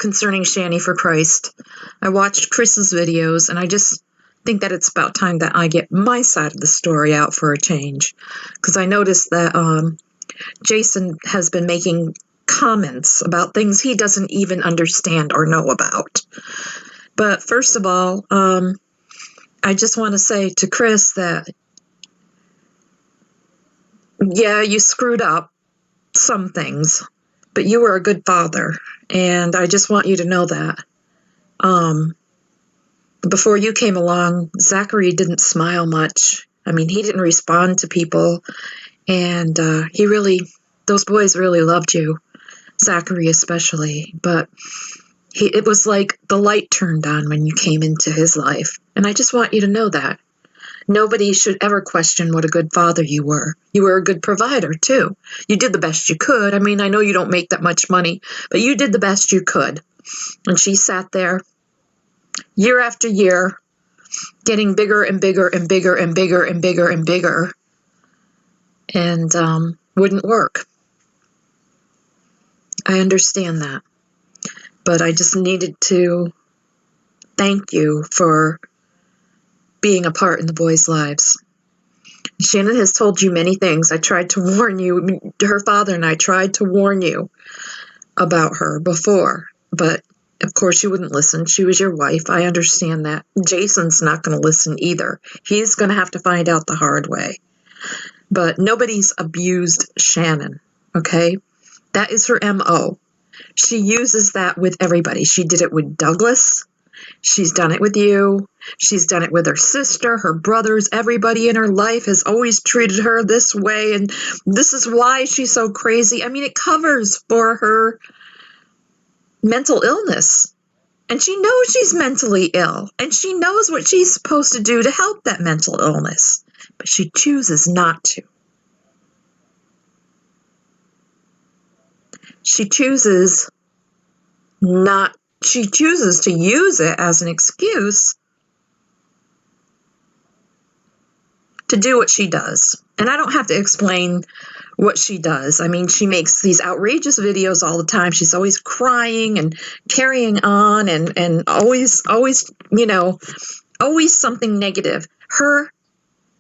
concerning Shanny for Christ. I watched Chris's videos, and I just think that it's about time that I get my side of the story out for a change. Because I noticed that Jason has been making comments about things he doesn't even understand or know about. But first of all, I just want to say to Chris that, yeah, you screwed up some things, but you were a good father, and I just want you to know that. Before you came along, Zachary didn't smile much. I mean, he didn't respond to people, and those boys really loved you, Zachary especially, but it was like the light turned on when you came into his life, and I just want you to know that. Nobody should ever question what a good father you were. You were a good provider, too. You did the best you could. I mean, I know you don't make that much money, but you did the best you could. And she sat there year after year, getting bigger and bigger and bigger and bigger and bigger and bigger, and wouldn't work. I understand that. But I just needed to thank you for being a part in the boys' lives. Shannon has told you many things. I tried to warn you. Her father and I tried to warn you about her before, but of course you wouldn't listen. She was your wife. I understand that. Jason's not going to listen either. He's going to have to find out the hard way. But nobody's abused Shannon, okay? That is her MO. She uses that with everybody. She did it with Douglas. She's done it with you. She's done it with her sister, her brothers. Everybody in her life has always treated her this way, and this is why she's so crazy. I mean, it covers for her mental illness, and she knows she's mentally ill, and she knows what she's supposed to do to help that mental illness, but she chooses not to. She chooses to use it as an excuse to do what she does. And I don't have to explain what she does. I mean, she makes these outrageous videos all the time. She's always crying and carrying on and always, always something negative.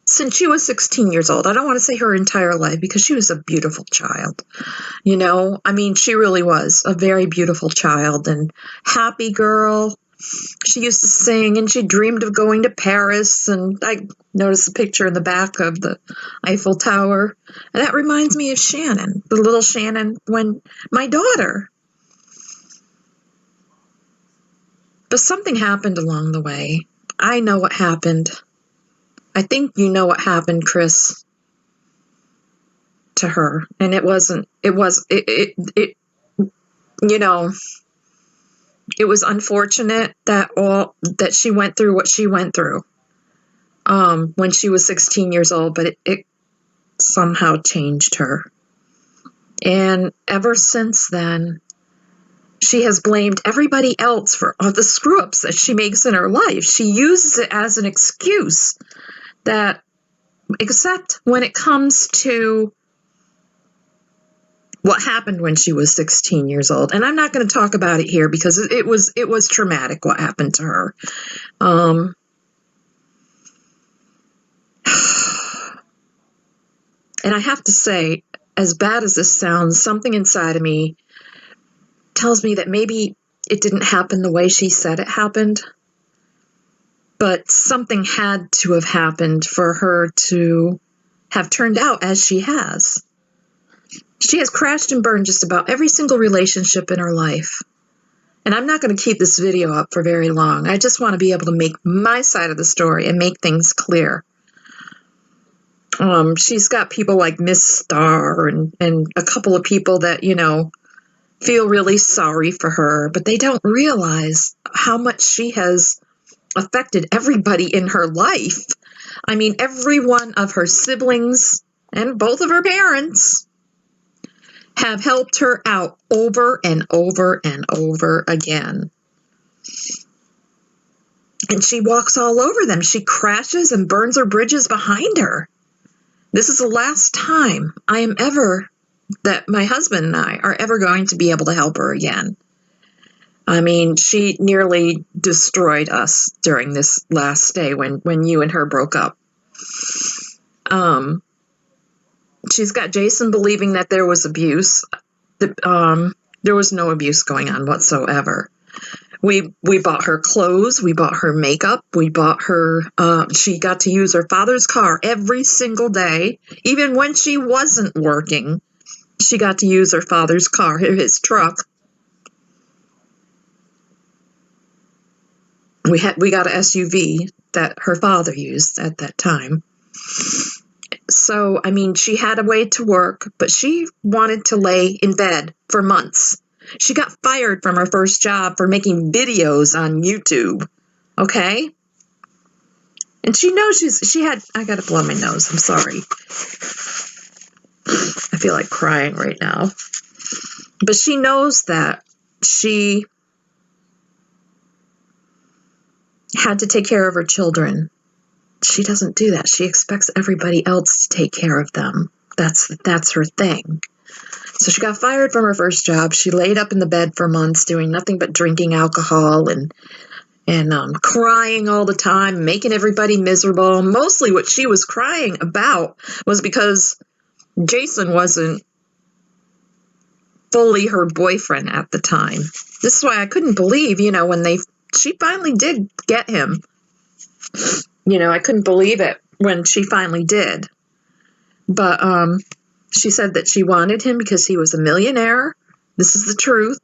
Since she was 16 years old, I don't want to say her entire life because she was a beautiful child. I mean, she really was a very beautiful child and happy girl. She used to sing and she dreamed of going to Paris. And I noticed a picture in the back of the Eiffel Tower. And that reminds me of Shannon, the little Shannon, when my daughter. But something happened along the way. I know what happened. I think you know what happened, Chris, to her. And it was unfortunate that she went through what she went through when she was 16 years old, but it somehow changed her. And ever since then, she has blamed everybody else for all the screw-ups that she makes in her life. She uses it as an excuse that, except when it comes to what happened when she was 16 years old. And I'm not going to talk about it here because it was traumatic what happened to her. And I have to say, as bad as this sounds, something inside of me tells me that maybe it didn't happen the way she said it happened, but something had to have happened for her to have turned out as she has. She has crashed and burned just about every single relationship in her life. And I'm not going to keep this video up for very long. I just want to be able to make my side of the story and make things clear. She's got people like Miss Star and a couple of people that, feel really sorry for her, but they don't realize how much she has affected everybody in her life. I mean, every one of her siblings and both of her parents have helped her out over and over and over again. And she walks all over them. She crashes and burns her bridges behind her. This is the last time that my husband and I are ever going to be able to help her again. I mean, she nearly destroyed us during this last stay when you and her broke up. She's got Jason believing that there was abuse. There was no abuse going on whatsoever. We bought her clothes, we bought her makeup, we bought her, she got to use her father's car every single day. Even when she wasn't working, she got to use her father's car, his truck. We got an SUV that her father used at that time. So, I mean, she had a way to work, but she wanted to lay in bed for months. She got fired from her first job for making videos on YouTube. Okay? And she knows I gotta blow my nose. I'm sorry. I feel like crying right now. But she knows that she had to take care of her children. She doesn't do that. She expects everybody else to take care of them. That's her thing. So she got fired from her first job. She laid up in the bed for months doing nothing but drinking alcohol and crying all the time, making everybody miserable. Mostly what she was crying about was because Jason wasn't fully her boyfriend at the time. This is why I couldn't believe, when she finally did get him. I couldn't believe it when she finally did. But she said that she wanted him because he was a millionaire. This is the truth.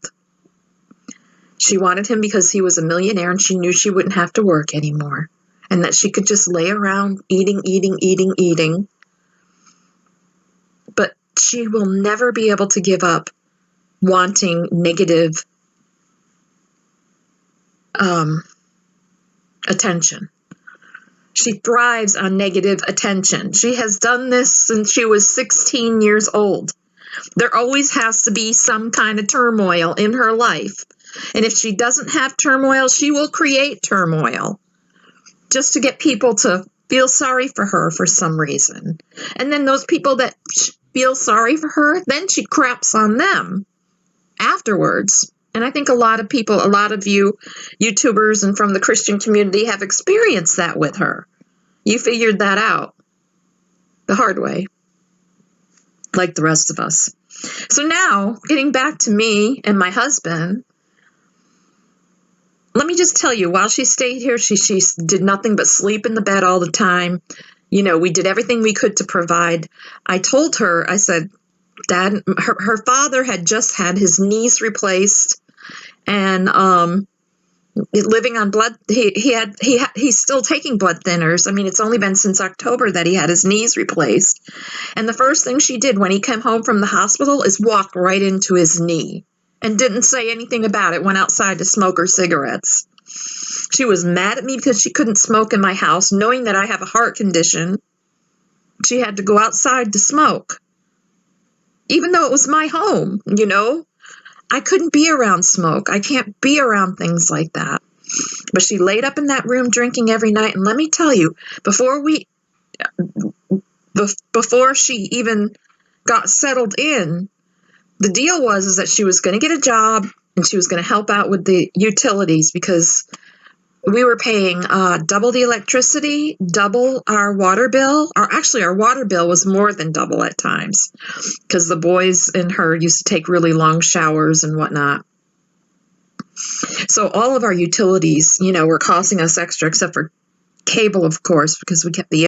She wanted him because he was a millionaire and she knew she wouldn't have to work anymore. And that she could just lay around eating. But she will never be able to give up wanting negative attention. She thrives on negative attention. She has done this since she was 16 years old. There always has to be some kind of turmoil in her life. And if she doesn't have turmoil, she will create turmoil just to get people to feel sorry for her for some reason. And then those people that feel sorry for her, then she craps on them afterwards. And I think a lot of you YouTubers and from the Christian community have experienced that with her. You figured that out the hard way, like the rest of us. So now, getting back to me and my husband, let me just tell you, while she stayed here, she did nothing but sleep in the bed all the time. We did everything we could to provide. I told her, I said, Dad, her father had just had his knees replaced, and living on blood. He's still taking blood thinners. I mean, it's only been since October that he had his knees replaced. And the first thing she did when he came home from the hospital is walk right into his knee and didn't say anything about it. Went outside to smoke her cigarettes. She was mad at me because she couldn't smoke in my house, knowing that I have a heart condition. She had to go outside to smoke, even though it was my home, I couldn't be around smoke. I can't be around things like that. But she laid up in that room drinking every night. And let me tell you, before she even got settled in, the deal was that she was going to get a job and she was going to help out with the utilities because we were paying double the electricity, double our water bill. Actually, our water bill was more than double at times because the boys and her used to take really long showers and whatnot. So all of our utilities, were costing us extra, except for cable, of course, because we kept the